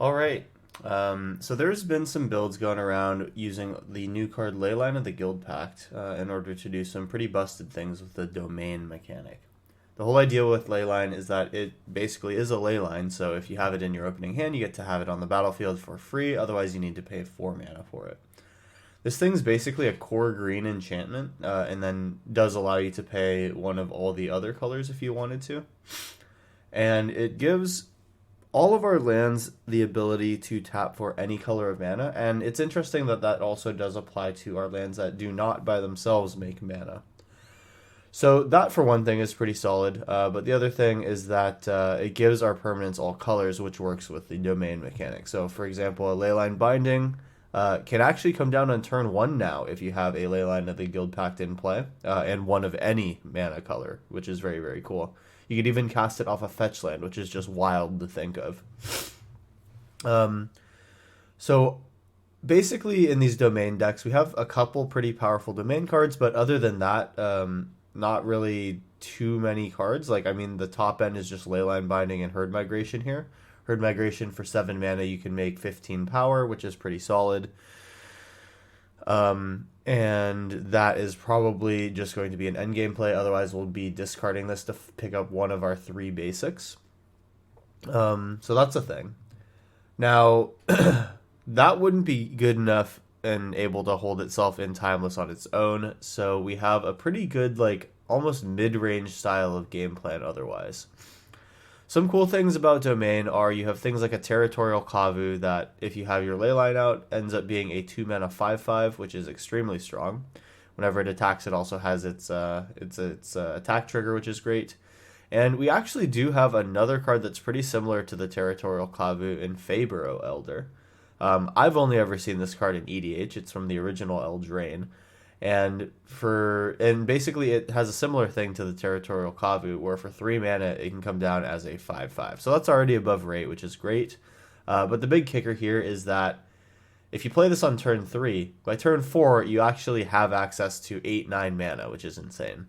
All right. So there's been some builds going around using the new card Leyline of the Guildpact in order to do some pretty busted things with the domain mechanic. The whole idea with Leyline is that it basically is a leyline, so if you have it in your opening hand, you get to have it on the battlefield for free, otherwise you need to pay 4 mana for it. This thing's basically a core green enchantment, and then does allow you to pay one of all the other colors if you wanted to. And it gives all of our lands the ability to tap for any color of mana, and it's interesting that that also does apply to our lands that do not by themselves make mana. So that, for one thing, is pretty solid, but the other thing is that it gives our permanents all colors, which works with the domain mechanic. So, for example, a Leyline Binding can actually come down on turn 1 now if you have a Leyline of the Guildpact in play, and one of any mana color, which is very, very cool. You could even cast it off a fetch land, which is just wild to think of. So basically in these domain decks, we have a couple pretty powerful domain cards, but other than that, not really too many cards. Like, I mean, the top end is just Leyline Binding and Herd Migration here. Herd Migration for 7 mana, you can make 15 power, which is pretty solid. And that is probably just going to be an endgame play. Otherwise, we'll be discarding this to pick up one of our 3 basics. So that's a thing. Now, that wouldn't be good enough and able to hold itself in Timeless on its own. So we have a pretty good, like, almost mid-range style of game plan otherwise. Some cool things about Domain are you have things like a Territorial Kavu that, if you have your Leyline out, ends up being a 2-mana 5/5, which is extremely strong. Whenever it attacks, it also has its attack trigger, which is great. And we actually do have another card that's pretty similar to the Territorial Kavu in Fabro Elder. I've only ever seen this card in EDH. It's from the original Eldraine. And basically it has a similar thing to the Territorial Kavu, where for 3 mana it can come down as a 5/5. So that's already above rate, which is great. But the big kicker here is that if you play this on turn 3, by turn 4 you actually have access to 8-9 mana, which is insane.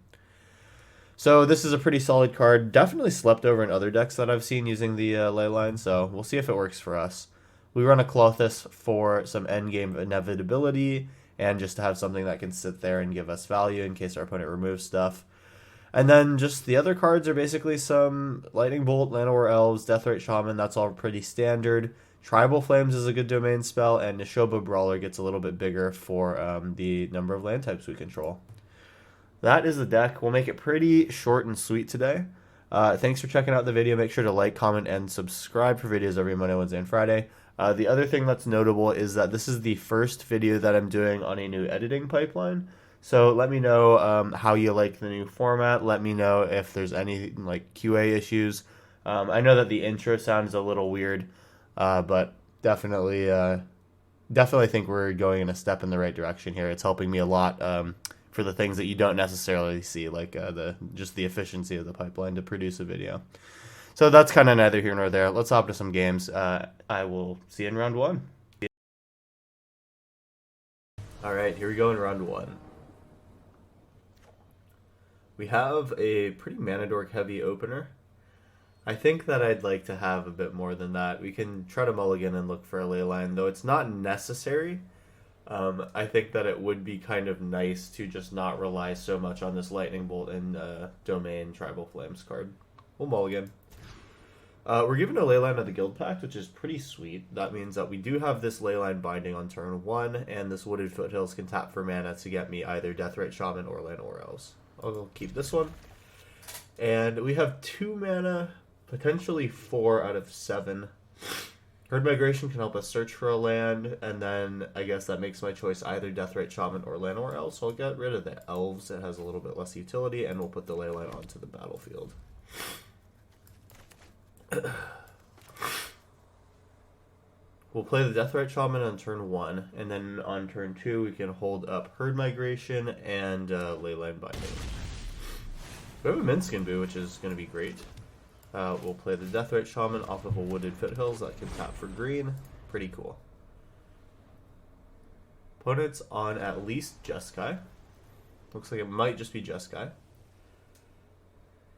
So this is a pretty solid card. Definitely slept over in other decks that I've seen using the Leyline, so we'll see if it works for us. We run a Klothys for some endgame inevitability, and just to have something that can sit there and give us value in case our opponent removes stuff. And then just the other cards are basically some Lightning Bolt, Llanowar Elves, Deathrite Shaman, that's all pretty standard. Tribal Flames is a good domain spell, and Nishoba Brawler gets a little bit bigger for the number of land types we control. That is the deck. We'll make it pretty short and sweet today. Thanks for checking out the video. Make sure to like, comment, and subscribe for videos every Monday, Wednesday, and Friday. The other thing that's notable is that this is the first video that I'm doing on a new editing pipeline. So let me know how you like the new format. Let me know if there's any like QA issues. I know that the intro sounds a little weird, but definitely think we're going in a step in the right direction here. It's helping me a lot for the things that you don't necessarily see, like just the efficiency of the pipeline to produce a video. So that's kind of neither here nor there. Let's hop to some games. I will see you in round 1. All right, here we go in round 1. We have a pretty mana dork heavy opener. I think that I'd like to have a bit more than that. We can try to mulligan and look for a Leyline, though it's not necessary. I think that it would be kind of nice to just not rely so much on this Lightning Bolt and Domain Tribal Flames card. We'll mulligan. We're given a Leyline of the Guildpact, which is pretty sweet. That means that we do have this Leyline Binding on turn 1, and this Wooded Foothills can tap for mana to get me either Deathrite Shaman or Llanowar Elves. I'll keep this one. And we have 2 mana, potentially 4 out of 7. Herd Migration can help us search for a land, and then I guess that makes my choice either Deathrite Shaman or Llanowar Elves, so I'll get rid of the Elves. It has a little bit less utility, and we'll put the Leyline onto the battlefield. We'll play the Deathrite Shaman on turn 1, and then on turn 2 we can hold up Herd Migration and Leyline Binding. We have a Minskin Boo, which is going to be great. We'll play the Deathrite Shaman off of a Wooded Foothills that can tap for green. Pretty cool. Opponent's on at least Jeskai. Looks like it might just be Jeskai.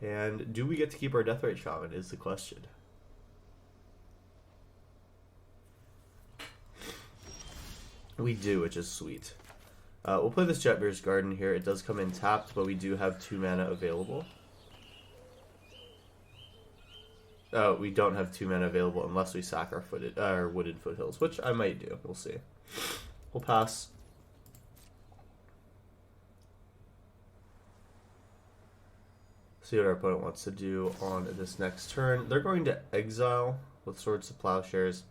And do we get to keep our Deathrite Shaman is the question. We do, which is sweet. We'll play this Jetbear's Garden here. It does come in tapped, but we do have 2 mana available. Oh, we don't have 2 mana available unless we sack our Wooded Foothills, which I might do. We'll see. We'll pass. See what our opponent wants to do on this next turn. They're going to exile with Swords to Plowshares.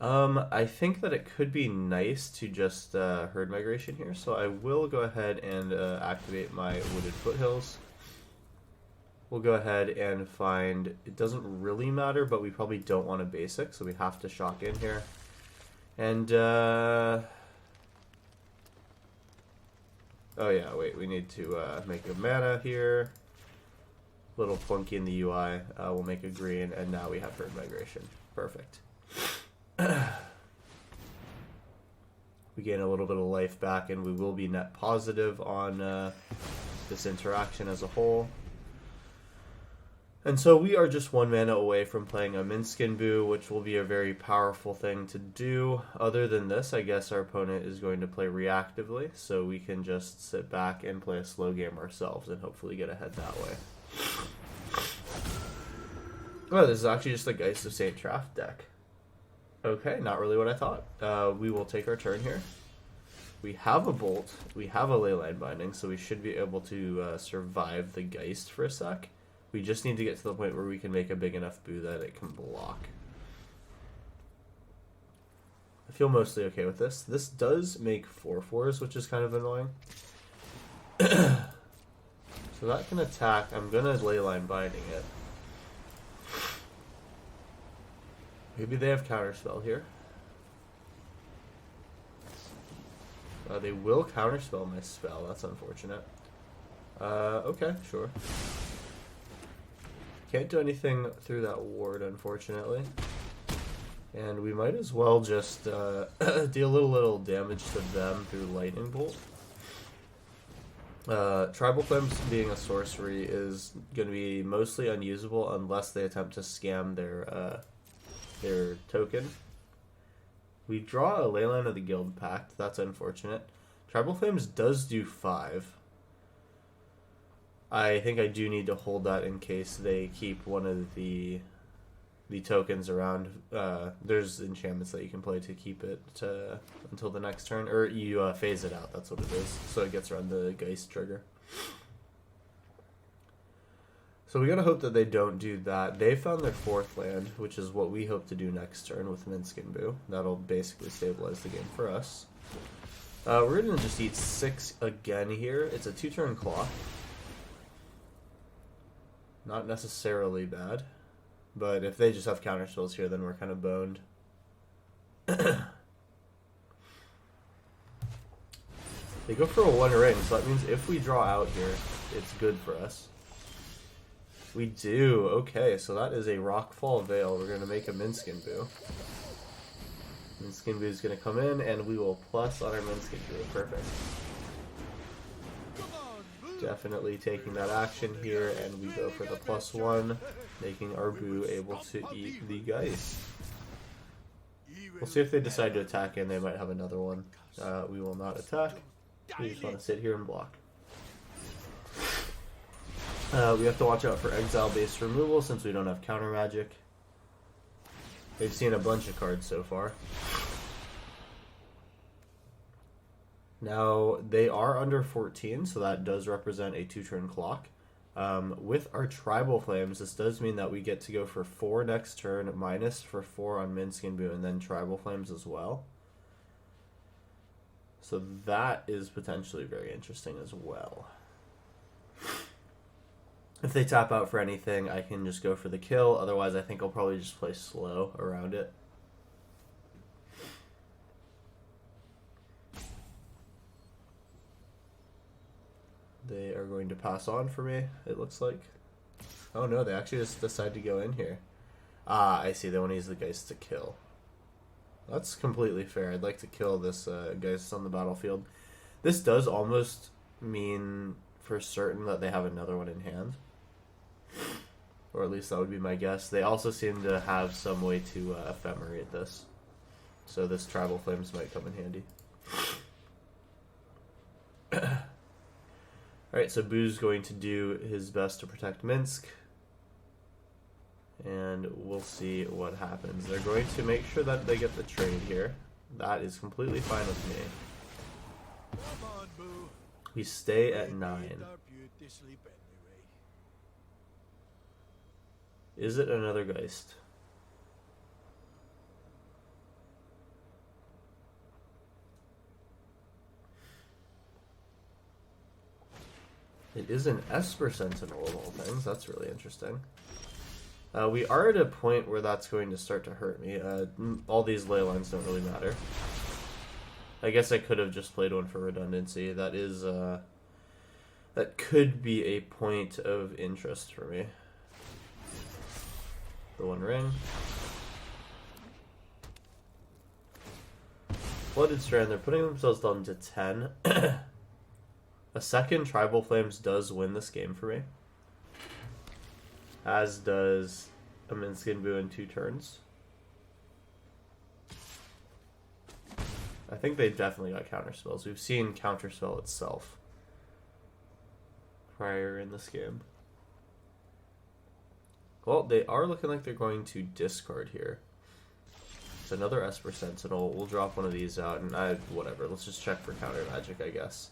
I think that it could be nice to just herd migration here, so I will go ahead and activate my Wooded Foothills. We'll go ahead and find, it doesn't really matter, but we probably don't want a basic, so we have to shock in here. And, oh yeah, wait, we need to make a mana here. Little clunky in the UI. We'll make a green, and now we have herd migration. Perfect. We gain a little bit of life back, and we will be net positive on this interaction as a whole. And so we are just 1 mana away from playing a Minskin Boo, which will be a very powerful thing to do. Other than this, I guess our opponent is going to play reactively, so we can just sit back and play a slow game ourselves and hopefully get ahead that way. Oh, this is actually just a Geist of St. Traft deck. Okay, not really what I thought. We will take our turn here. We have a Bolt, we have a Leyline Binding, so we should be able to survive the Geist for a sec. We just need to get to the point where we can make a big enough Boo that it can block. I feel mostly okay with this. This does make 4/4s, which is kind of annoying. So that can attack. I'm going to Leyline Binding it. Maybe they have Counterspell here. They will Counterspell my spell. That's unfortunate. Okay, sure. Can't do anything through that ward, unfortunately. And we might as well just deal a little damage to them through Lightning Bolt. Tribal Claims being a sorcery is going to be mostly unusable unless they attempt to scam their token. We draw a Leyline of the Guildpact. That's unfortunate. Tribal Flames does do 5. I think I do need to hold that in case they keep one of the tokens around. There's enchantments that you can play to keep it until the next turn, or you phase it out. That's what it is. So it gets around the Geist trigger. So we gotta hope that they don't do that. They found their 4th land, which is what we hope to do next turn with Minskin Boo. That'll basically stabilize the game for us. We're gonna just eat 6 again here. It's a 2-turn clock. Not necessarily bad, but if they just have counterspells here, then we're kind of boned. They go for a 1 ring, so that means if we draw out here, it's good for us. We do. Okay, so that is a Rockfall Veil. We're going to make a Minskin Boo. Minskin Boo is going to come in, and we will plus on our Minskin Boo. Perfect. Definitely taking that action here, and we go for the +1, making our Boo able to eat the Geist. We'll see if they decide to attack, and they might have another one. We will not attack. We just want to sit here and block. We have to watch out for exile-based removal since we don't have counter magic. They've seen a bunch of cards so far. Now, they are under 14, so that does represent a 2-turn clock. With our Tribal Flames, this does mean that we get to go for 4 next turn, minus for 4 on Minskin Boo, and then Tribal Flames as well. So that is potentially very interesting as well. If they tap out for anything, I can just go for the kill. Otherwise, I think I'll probably just play slow around it. They are going to pass on for me, it looks like. Oh no, they actually just decide to go in here. Ah, I see. They want to use the Geist to kill. That's completely fair. I'd like to kill this Geist on the battlefield. This does almost mean for certain that they have another one in hand. Or at least that would be my guess. They also seem to have some way to ephemerate this. So this Tribal Flames might come in handy. Alright, so Boo's going to do his best to protect Minsk. And we'll see what happens. They're going to make sure that they get the trade here. That is completely fine with me. Come on, Boo. We stay at 9. Is it another Geist? It is an Esper Sentinel of all things. That's really interesting. We are at a point where that's going to start to hurt me. All these ley lines don't really matter. I guess I could have just played one for redundancy. That is, that could be a point of interest for me. The One Ring. Flooded Strand, they're putting themselves down to 10. A second Tribal Flames does win this game for me. As does a Minskin Boo in 2 turns. I think they definitely got counterspells. We've seen counterspell itself prior in this game. Well, they are looking like they're going to discard here. It's another Esper Sentinel. We'll drop one of these out, and whatever. Let's just check for counter magic, I guess.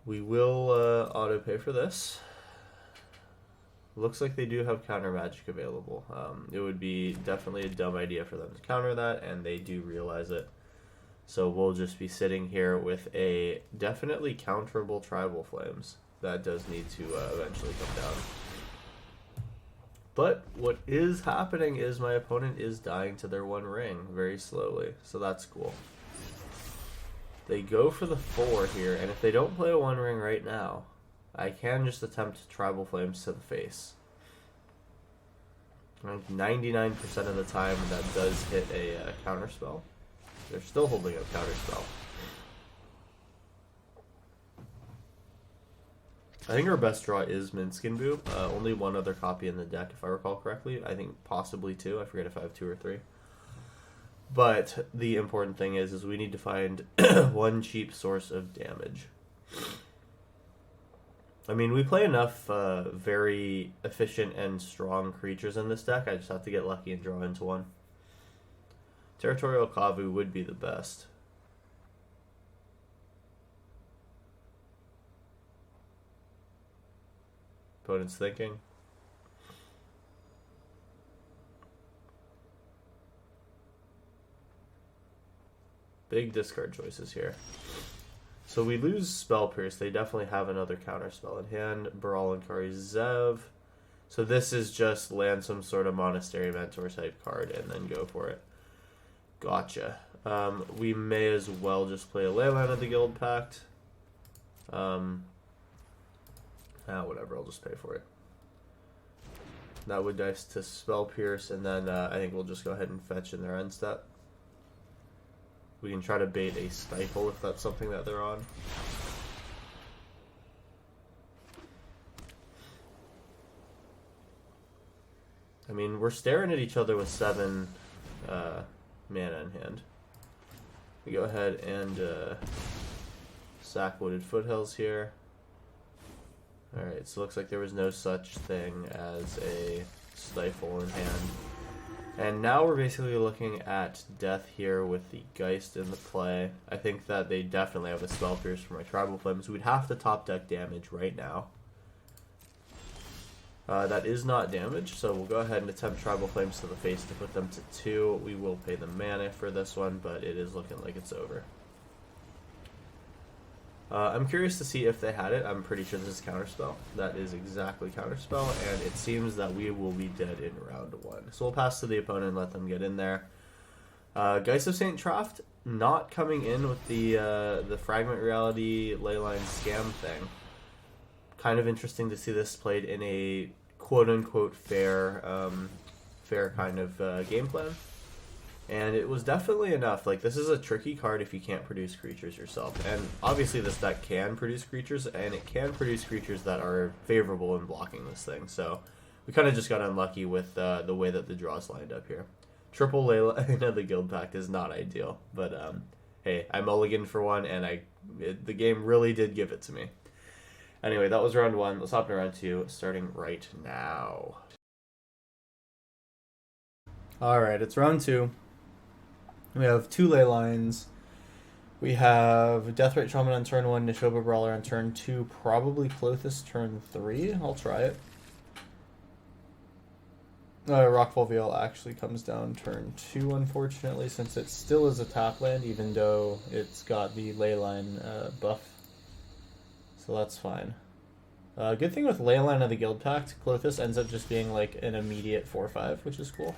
We will auto pay for this. Looks like they do have counter magic available. It would be definitely a dumb idea for them to counter that, and they do realize it. So we'll just be sitting here with a definitely counterable Tribal Flames. That does need to eventually come down. But what is happening is my opponent is dying to their One Ring very slowly, so that's cool. They go for the 4 here, and if they don't play a One Ring right now, I can just attempt Tribal Flames to the face. Like 99% of the time that does hit a counterspell. They're still holding a counterspell. I think our best draw is Minskin Boo. Only one other copy in the deck, if I recall correctly. I think possibly 2. I forget if I have 2 or 3. But the important thing is we need to find one cheap source of damage. I mean, we play enough very efficient and strong creatures in this deck. I just have to get lucky and draw into one. Territorial Kavu would be the best. Opponent's thinking. Big discard choices here. So we lose Spell Pierce. They definitely have another counter spell in hand. Baral and Kari Zev. So this is just land some sort of Monastery Mentor type card and then go for it. Gotcha. We may as well just play a Leyline of the Guildpact. Whatever, I'll just pay for it. That would dice to Spell Pierce, and then I think we'll just go ahead and fetch in their end step. We can try to bait a Stifle if that's something that they're on. I mean, we're staring at each other with 7 mana in hand. We go ahead and sack Wooded Foothills here. Alright, so it looks like there was no such thing as a Stifle in hand. And now we're basically looking at death here with the Geist in the play. I think that they definitely have a Spell Pierce for my Tribal Flames. We'd have to top deck damage right now. That is not damage, so we'll go ahead and attempt Tribal Flames to the face to put them to 2. We will pay the mana for this one, but it is looking like it's over. I'm curious to see if they had it. I'm pretty sure this is Counterspell. That is exactly Counterspell, and it seems that we will be dead in round 1. So we'll pass to the opponent and let them get in there. Geist of St. Traft not coming in with the Fragment Reality Leyline scam thing. Kind of interesting to see this played in a quote-unquote fair kind of game plan. And it was definitely enough. Like, this is a tricky card if you can't produce creatures yourself. And obviously this deck can produce creatures, and it can produce creatures that are favorable in blocking this thing. So we kind of just got unlucky with the way that the draws lined up here. Triple Leyline of the Guildpact is not ideal, but hey, I mulliganed for one, and the game really did give it to me. Anyway, that was round 1. Let's hop to round 2, starting right now. Alright, it's round 2. We have 2 Leylines. We have Deathrite Shaman on turn 1, Nishoba Brawler on turn 2, probably Clothis turn 3. I'll try it. Rockfall Veil actually comes down turn 2, unfortunately, since it still is a tap land, even though it's got the Leyline buff. So that's fine. Good thing with Leyline of the Guildpact, Clothis ends up just being like an immediate 4/5, which is cool.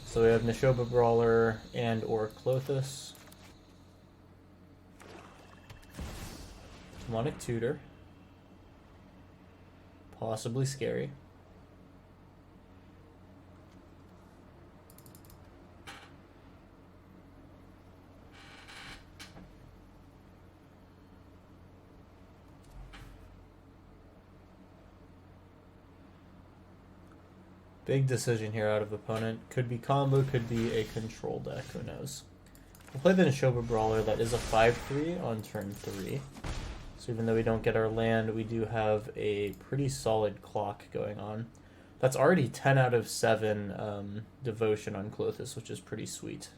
So we have Nishoba Brawler and or Clothis. Demonic Tutor. Possibly scary. Big decision here out of opponent. Could be combo, could be a control deck, who knows. We'll play the Nishoba Brawler. That is a 5/3 on turn 3. So even though we don't get our land, we do have a pretty solid clock going on. That's already 10 out of 7 devotion on Clothis, which is pretty sweet.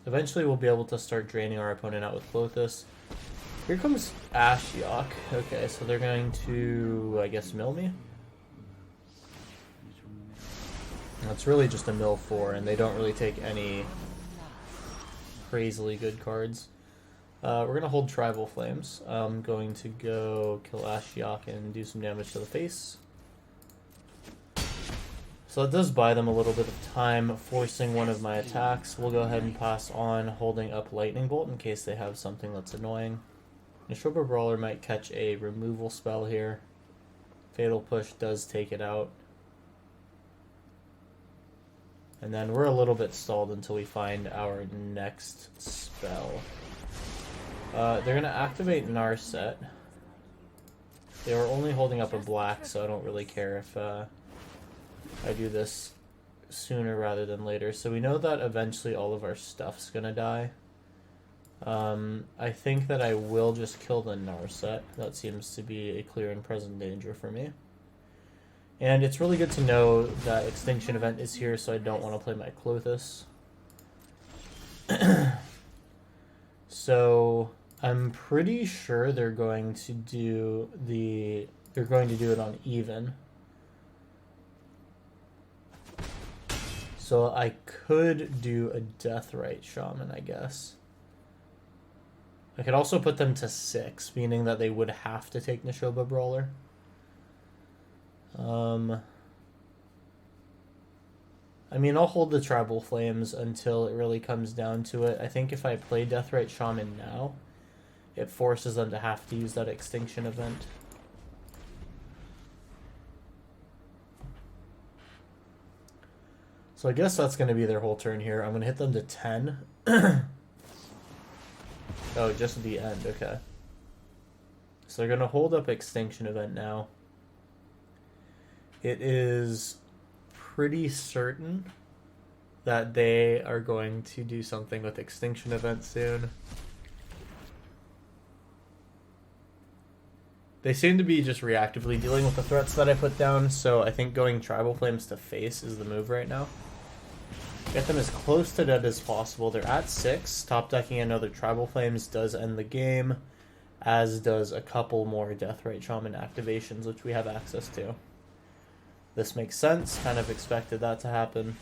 Eventually we'll be able to start draining our opponent out with Clothis. Here comes Ashiok. Okay, so they're going to, I guess, mill me? It's really just a mill 4, and they don't really take any crazily good cards. We're going to hold Tribal Flames. I'm going to go kill Ashiok and do some damage to the face. So that does buy them a little bit of time, forcing one of my attacks. We'll go ahead and pass on, holding up Lightning Bolt in case they have something that's annoying. Nishoba Brawler might catch a removal spell here. Fatal Push does take it out. And then we're a little bit stalled until we find our next spell. They're going to activate Narset. They were only holding up a black, so I don't really care if I do this sooner rather than later. So we know that eventually all of our stuff's going to die. I think that I will just kill the Narset. That seems to be a clear and present danger for me. And it's really good to know that Extinction Event is here, so I don't want to play my Clothis. So I'm pretty sure they're going to do it on even. So I could do a Deathrite Shaman, I guess. I could also put them to 6, meaning that they would have to take Nishoba Brawler. I mean, I'll hold the Tribal Flames until it really comes down to it. I think if I play Deathrite Shaman now, it forces them to have to use that Extinction Event. So I guess that's going to be their whole turn here. I'm going to hit them to 10. Oh, just the end, okay. So they're going to hold up Extinction Event now. It is pretty certain that they are going to do something with Extinction Event soon. They seem to be just reactively dealing with the threats that I put down, so I think going Tribal Flames to face is the move right now. Get them as close to dead as possible. They're at 6. Top decking another Tribal Flames does end the game, as does a couple more Deathrite Shaman activations, which we have access to. This makes sense. Kind of expected that to happen.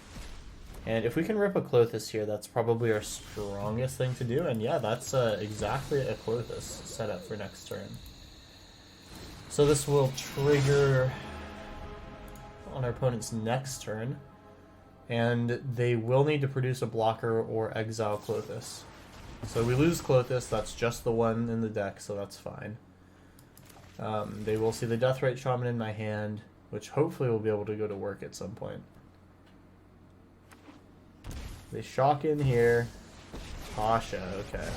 And if we can rip a Clothis here, that's probably our strongest thing to do. And yeah, that's exactly a Clothis setup for next turn. So this will trigger on our opponent's next turn. And they will need to produce a blocker or exile Clothis. So we lose Clothis, that's just the one in the deck, so that's fine. They will see the Deathrite Shaman in my hand, which hopefully will be able to go to work at some point. They shock in here. Tasha, okay.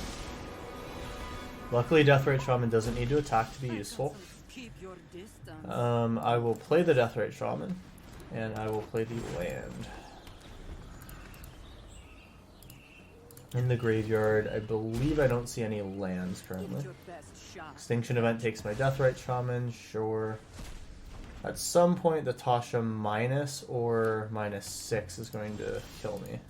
Luckily Deathrite Shaman doesn't need to attack to be useful. Keep your distance. I will play the Deathrite Shaman, and I will play the land. In the graveyard, I believe I don't see any lands currently. Your best shot. Extinction Event takes my Deathrite Shaman, sure. At some point, the Tasha minus or -6 is going to kill me.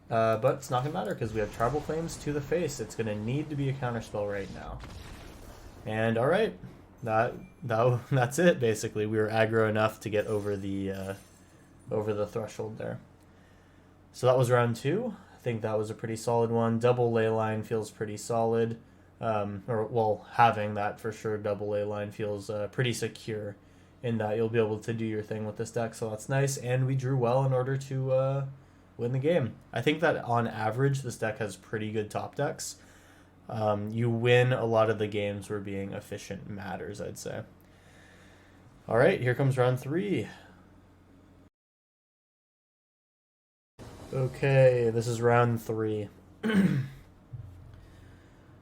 But it's not going to matter because we have Tribal Flames to the face. It's going to need to be a counterspell right now. And alright, that's it basically. We were aggro enough to get over the threshold there. So that was round 2. I think that was a pretty solid one. Double Leyline feels pretty solid. Having that for sure, double Leyline feels pretty secure in that you'll be able to do your thing with this deck, so that's nice. And we drew well in order to win the game. I think that on average, this deck has pretty good top decks. You win a lot of the games where being efficient matters, I'd say. All right, here comes round 3. Okay, this is round 3.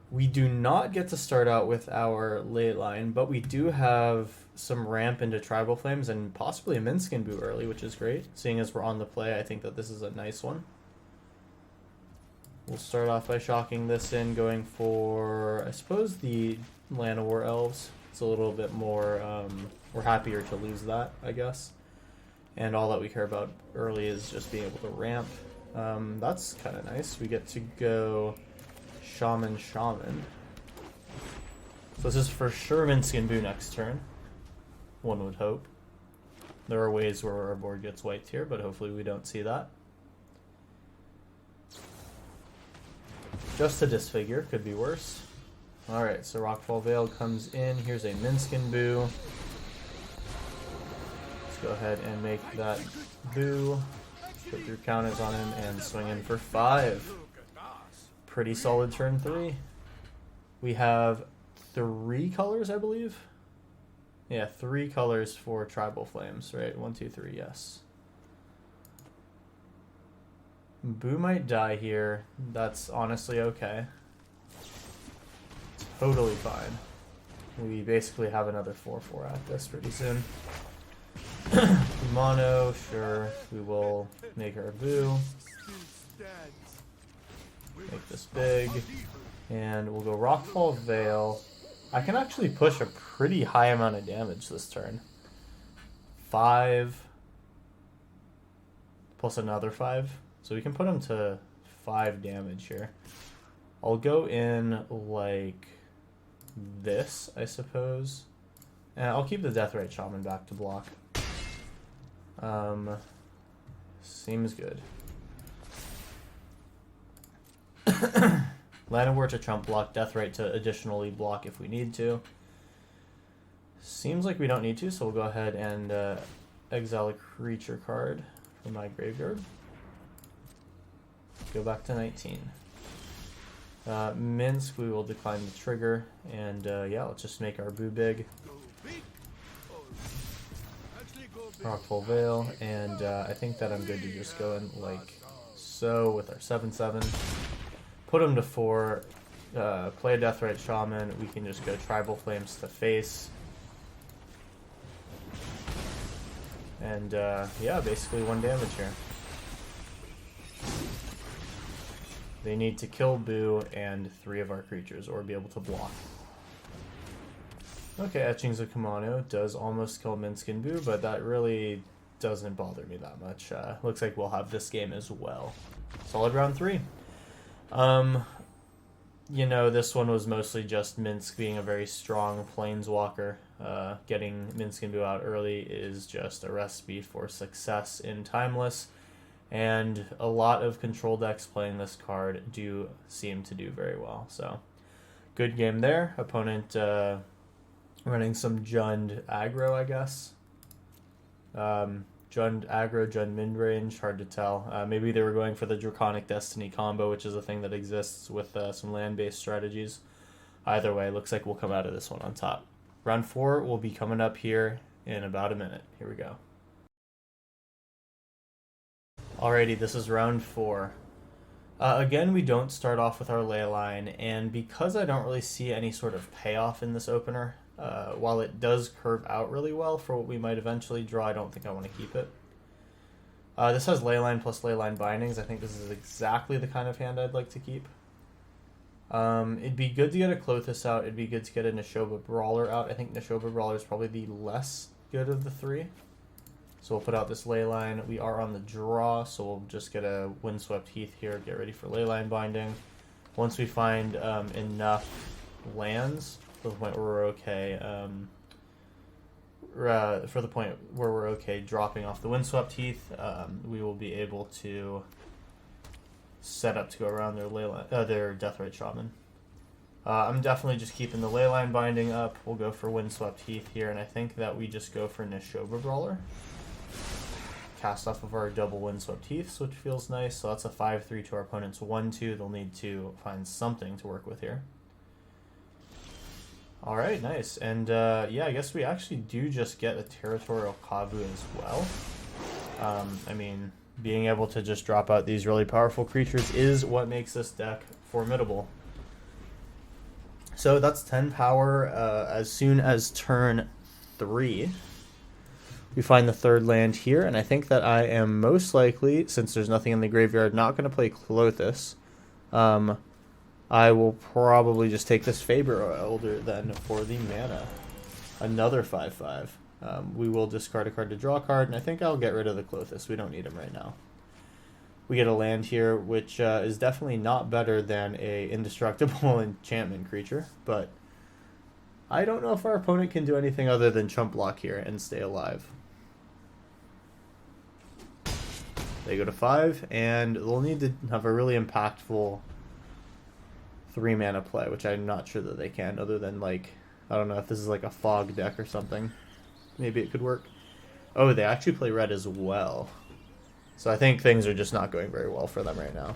We do not get to start out with our Leyline, but we do have some ramp into Tribal Flames and possibly a Minskin Boo early, which is great. Seeing as we're on the play, I think that this is a nice one. We'll start off by shocking this in, going for, I suppose, the Llanowar Elves. It's a little bit more, we're happier to lose that, I guess. And all that we care about early is just being able to ramp. That's kind of nice. We get to go Shaman. So this is for sure Minskin Boo next turn. One would hope. There are ways where our board gets wiped here, but hopefully we don't see that. Just a disfigure, could be worse. Alright, so Rockfall Vale comes in. Here's a Minskin Boo. Let's go ahead and make that Boo. Put your counters on him and swing in for 5. Pretty solid turn 3. We have 3 colors, I believe. Yeah, 3 colors for Tribal Flames, right? 1, 2, 3, yes. Boo might die here. That's honestly okay. Totally fine. We basically have another 4/4 at this pretty soon. Mono, sure. We will make our Boo. Make this big. And we'll go Rockfall Vale. I can actually push a pretty high amount of damage this turn. 5 plus another 5. So we can put him to 5 damage here. I'll go in like this, I suppose. And I'll keep the Deathrite Shaman back to block. Seems good. Llanowar to trump block, Deathrite to additionally block if we need to. Seems like we don't need to, so we'll go ahead and exile a creature card from my graveyard. Go back to 19. Minsk, we will decline the trigger, and yeah, let's just make our Boo big. Rockfall Vale, and I think that I'm good to just go in like so with our 7/7. Put him to 4, play a Deathrite Shaman, we can just go Tribal Flames to face. And yeah, basically 1 damage here. They need to kill Boo and 3 of our creatures, or be able to block. Okay, Etchings of Kimono does almost kill Minskin Boo, but that really doesn't bother me that much. Looks like we'll have this game as well. Solid round 3. You know, this one was mostly just Minsk being a very strong planeswalker. Getting Minskin Boo out early is just a recipe for success in Timeless. And a lot of control decks playing this card do seem to do very well. So, good game there. Opponent running some Jund aggro, I guess. Jund aggro, Jund midrange, hard to tell. Maybe they were going for the Draconic Destiny combo, which is a thing that exists with some land-based strategies. Either way, looks like we'll come out of this one on top. Round 4 will be coming up here in about a minute. Here we go. Alrighty, this is round 4. Again, we don't start off with our Leyline, and because I don't really see any sort of payoff in this opener, While it does curve out really well for what we might eventually draw, I don't think I want to keep it. This has Leyline plus Leyline bindings. I think this is exactly the kind of hand I'd like to keep. It'd be good to get a Klothys out. It'd be good to get a Neshoba Brawler out. I think Neshoba Brawler is probably the less good of the three. So we'll put out this Leyline. We are on the draw, so we'll just get a Windswept Heath here, get ready for Leyline binding. Once we find enough lands to the point where we're okay, dropping off the Windswept Heath, we will be able to set up to go around their Deathrite Shaman. I'm definitely just keeping the Leyline binding up. We'll go for Windswept Heath here, and I think that we just go for Neshoba Brawler. Cast off of our double Windswept Heaths, which feels nice. So that's a 5-3 to our opponent's 1-2. They'll need to find something to work with here. Alright, nice. And yeah, I guess we actually do just get a Territorial Kavu as well. I mean, being able to just drop out these really powerful creatures is what makes this deck formidable. So that's 10 power as soon as turn 3. We find the third land here, and I think that I am most likely, since there's nothing in the graveyard, not going to play Klothys. I will probably just take this Faber Elder then for the mana. Another 5/5. We will discard a card to draw a card, and I think I'll get rid of the Klothys. We don't need him right now. We get a land here, which is definitely not better than a indestructible enchantment creature, but I don't know if our opponent can do anything other than chump block here and stay alive. They go to 5, and they'll need to have a really impactful 3 mana play, which I'm not sure that they can, other than, like, I don't know if this is like a fog deck or something. Maybe it could work. Oh, they actually play red as well. So I think things are just not going very well for them right now.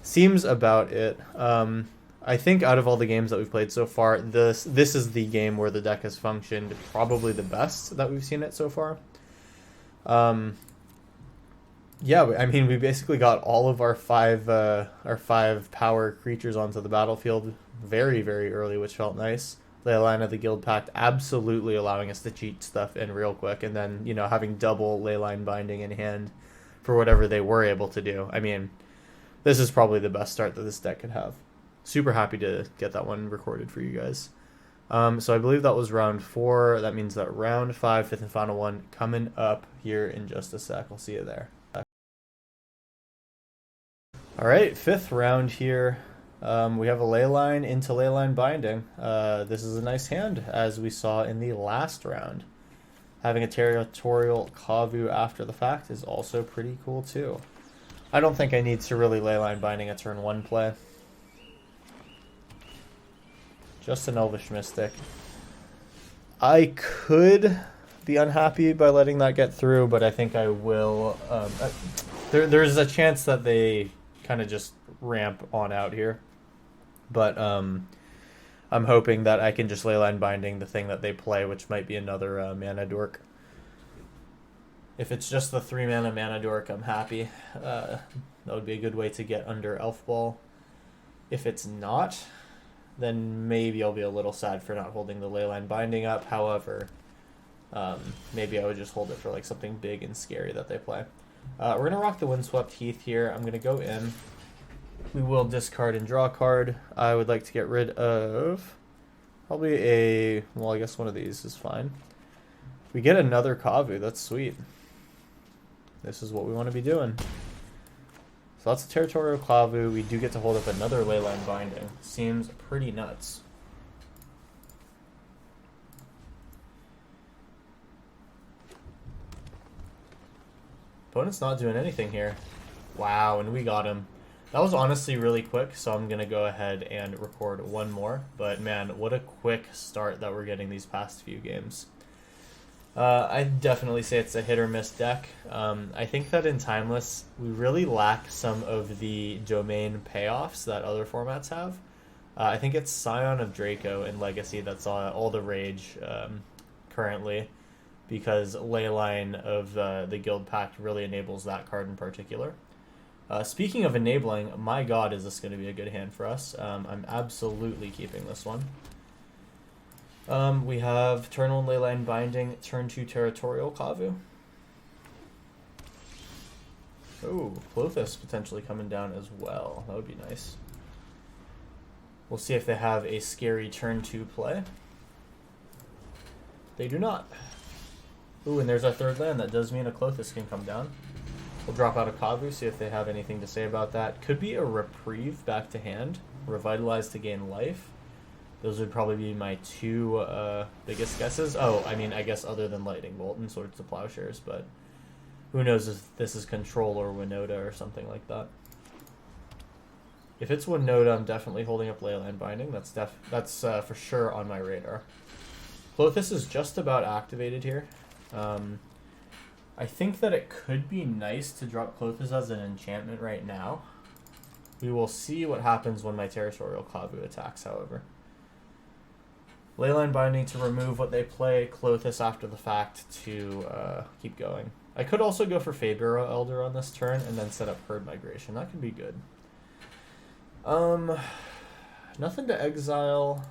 Seems about it. I think out of all the games that we've played so far, this is the game where the deck has functioned probably the best that we've seen it so far. Yeah, I mean, we basically got all of our five power creatures onto the battlefield very, very early, which felt nice. Leyline of the Guildpact absolutely allowing us to cheat stuff in real quick, and then, you know, having double Leyline binding in hand for whatever they were able to do. I mean, this is probably the best start that this deck could have. Super happy to get that one recorded for you guys. So I believe that was round 4. That means that round 5, fifth and final one, coming up here in just a sec. I'll see you there. Alright, 5th round here. We have a Leyline into Leyline binding. This is a nice hand, as we saw in the last round. Having a Territorial Kavu after the fact is also pretty cool too. I don't think I need to really Leyline binding a turn 1 play. Just an Elvish Mystic. I could be unhappy by letting that get through, but I think I will. There's a chance that they kind of just ramp on out here. But I'm hoping that I can just Leyline binding the thing that they play, which might be another mana dork. If it's just the 3 mana dork, I'm happy. That would be a good way to get under Elf Ball. If it's not, then maybe I'll be a little sad for not holding the Leyline binding up. However, maybe I would just hold it for like something big and scary that they play. We're going to rock the Windswept Heath here. I'm going to go in. We will discard and draw a card. I would like to get rid of probably a... Well, I guess one of these is fine. We get another Kavu. That's sweet. This is what we want to be doing. So that's a Territorial Kavu. We do get to hold up another Leyline binding. Seems pretty nuts. Opponent's not doing anything here. Wow, and we got him. That was honestly really quick, so I'm going to go ahead and record one more. But man, what a quick start that we're getting these past few games. I'd definitely say it's a hit or miss deck. I think that in Timeless, we really lack some of the domain payoffs that other formats have. I think it's Scion of Draco in Legacy that's all the rage currently, because Leyline of the Guildpact really enables that card in particular. Speaking of enabling, my god, is this going to be a good hand for us. I'm absolutely keeping this one. We have turn 1 Leyline Binding, turn 2 Territorial Kavu. Oh, Klothys potentially coming down as well. That would be nice. We'll see if they have a scary turn 2 play. They do not. Ooh, and there's our third land. That does mean a Klothys can come down. We'll drop out a Kavu, see if they have anything to say about that. Could be a Reprieve back to hand. Revitalize to gain life. Those would probably be my two biggest guesses. Oh, I mean, I guess other than Lightning Bolt and Swords to Plowshares, but who knows if this is Control or Winota or something like that. If it's Winota, I'm definitely holding up Leyline Binding. That's for sure on my radar. Klothys is just about activated here. I think that it could be nice to drop Klothys as an enchantment right now. We will see what happens when my Territorial Kavu attacks, however. Leyline Binding to remove what they play, Klothys after the fact to keep going. I could also go for Faburo Elder on this turn and then set up Herd Migration. That could be good. Nothing to exile.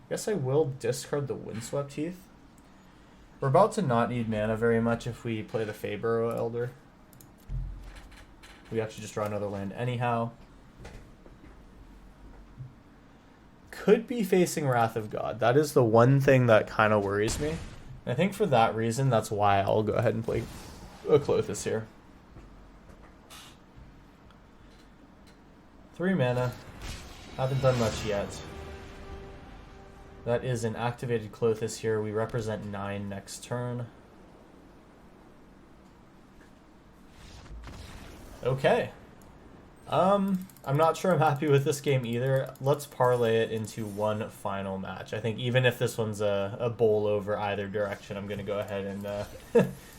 I guess I will discard the Windswept Heath. We're about to not need mana very much if we play the Faburo Elder. We actually just draw another land anyhow. Could be facing Wrath of God. That is the one thing that kind of worries me. And I think for that reason, that's why I'll go ahead and play a Klothys here. 3 mana. Haven't done much yet. That is an activated Klothys here. We represent 9 next turn. Okay. I'm not sure I'm happy with this game either. Let's parlay it into one final match. I think even if this one's a bowl over either direction, I'm going to go ahead and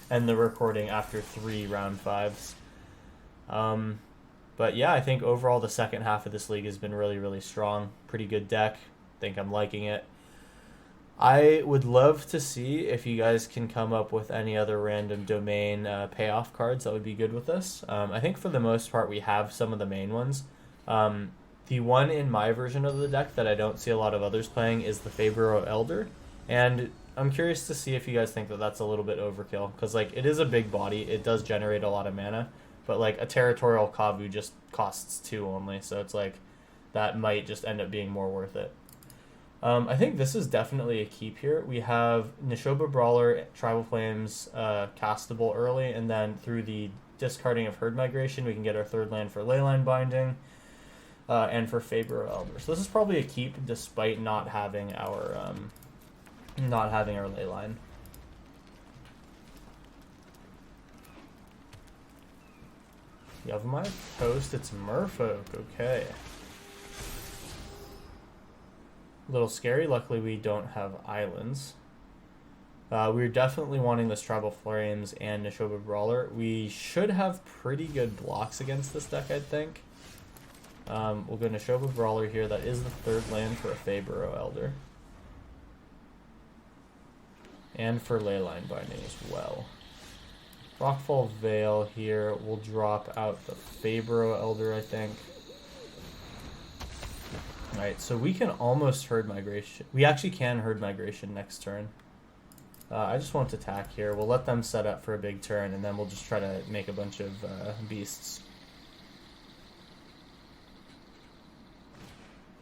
end the recording after 3 round 5s. But yeah, I think overall the second half of this league has been really, really strong. Pretty good deck. Think I'm liking it. I would love to see if you guys can come up with any other random domain payoff cards that would be good with this. I think for the most part we have some of the main ones. The one in my version of the deck that I don't see a lot of others playing is the Faburo Elder. And I'm curious to see if you guys think that that's a little bit overkill. Because like, it is a big body. It does generate a lot of mana. But like a Territorial Kavu just costs 2 only. So it's like, that might just end up being more worth it. I think this is definitely a keep here. We have Nishoba Brawler, Tribal Flames castable early, and then through the discarding of Herd Migration, we can get our third land for Leyline Binding and for Faburo Elder. So this is probably a keep despite not having our Leyline. Yavimaya Coast, it's Merfolk, okay. A little scary. Luckily, we don't have islands. We're definitely wanting this Tribal Flames and Nishoba Brawler. We should have pretty good blocks against this deck, I think. We'll go Nishoba Brawler here. That is the third land for a Faburo Elder. And for Leyline Binding as well. Rockfall Vale here. We'll drop out the Faburo Elder, I think. Alright, so we can almost Herd Migration. We actually can Herd Migration next turn. I just want to attack here. We'll let them set up for a big turn, and then we'll just try to make a bunch of beasts.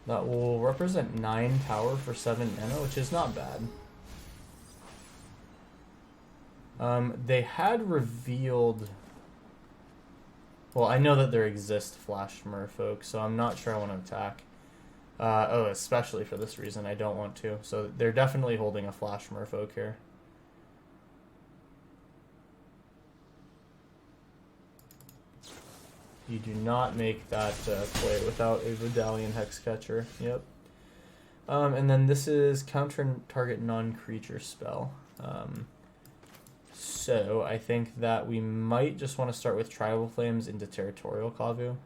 That will represent 9 power for 7 mana, which is not bad. They had revealed... Well, I know that there exist Flash Merfolk, so I'm not sure I want to attack. Especially for this reason, I don't want to. So they're definitely holding a Flash Merfolk here. You do not make that play without a Vidalian Hexcatcher. Yep. And then this is counter target non-creature spell. So I think that we might just want to start with Tribal Flames into Territorial Kavu.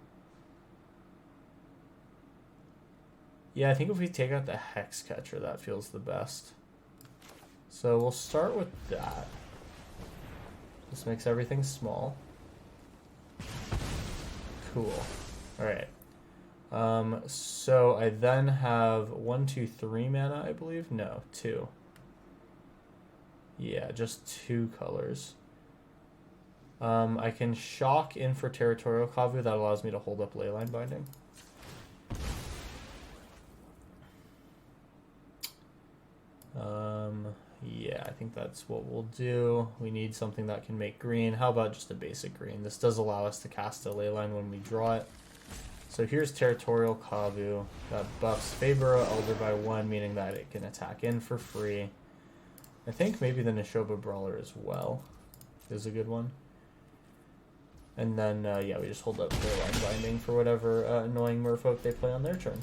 Yeah, I think if we take out the Hexcatcher, that feels the best. So we'll start with that. This makes everything small. Cool. Alright. So I then have 1, 2, 3 mana, I believe. No, 2. Yeah, just 2 colors. I can shock in for Territorial Kavu. That allows me to hold up Leyline Binding. Yeah, I think that's what we'll do. We need something that can make green. How about just a basic green? This does allow us to cast a Leyline when we draw it. So here's Territorial Kavu. That buffs Fabro Elder by 1, meaning that it can attack in for free. I think maybe the Nishoba Brawler as well is a good one. And then, yeah, we just hold up Leyline Binding for whatever annoying merfolk they play on their turn.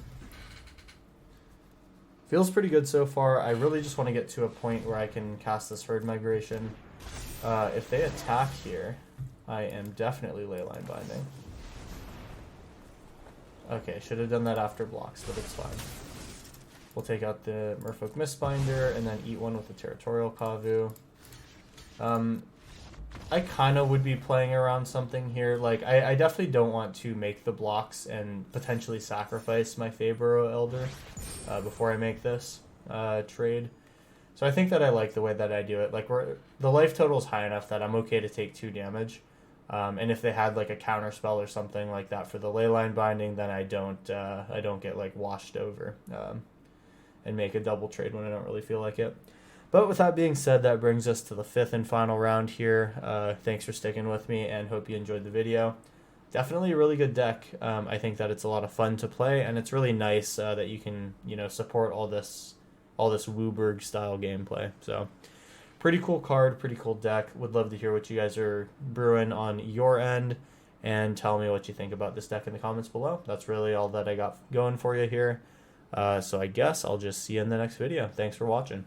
Feels pretty good so far. I really just want to get to a point where I can cast this Herd Migration. If they attack here, I am definitely Leyline Binding. Okay, should have done that after blocks, but it's fine. We'll take out the Merfolk Mistbinder and then eat one with the Territorial Kavu. I kind of would be playing around something here. Like, I definitely don't want to make the blocks and potentially sacrifice my Fabro Elder before I make this trade. So I think that I like the way that I do it. Like, the life total is high enough that I'm okay to take 2 damage. And if they had like a counter spell or something like that for the Leyline Binding, then I don't get like washed over and make a double trade when I don't really feel like it. But with that being said, that brings us to the 5th and final round here. Thanks for sticking with me and hope you enjoyed the video. Definitely a really good deck. I think that it's a lot of fun to play, and it's really nice that you can, support all this Wooburg style gameplay. So pretty cool card, pretty cool deck. Would love to hear what you guys are brewing on your end, and tell me what you think about this deck in the comments below. That's really all that I got going for you here. So I guess I'll just see you in the next video. Thanks for watching.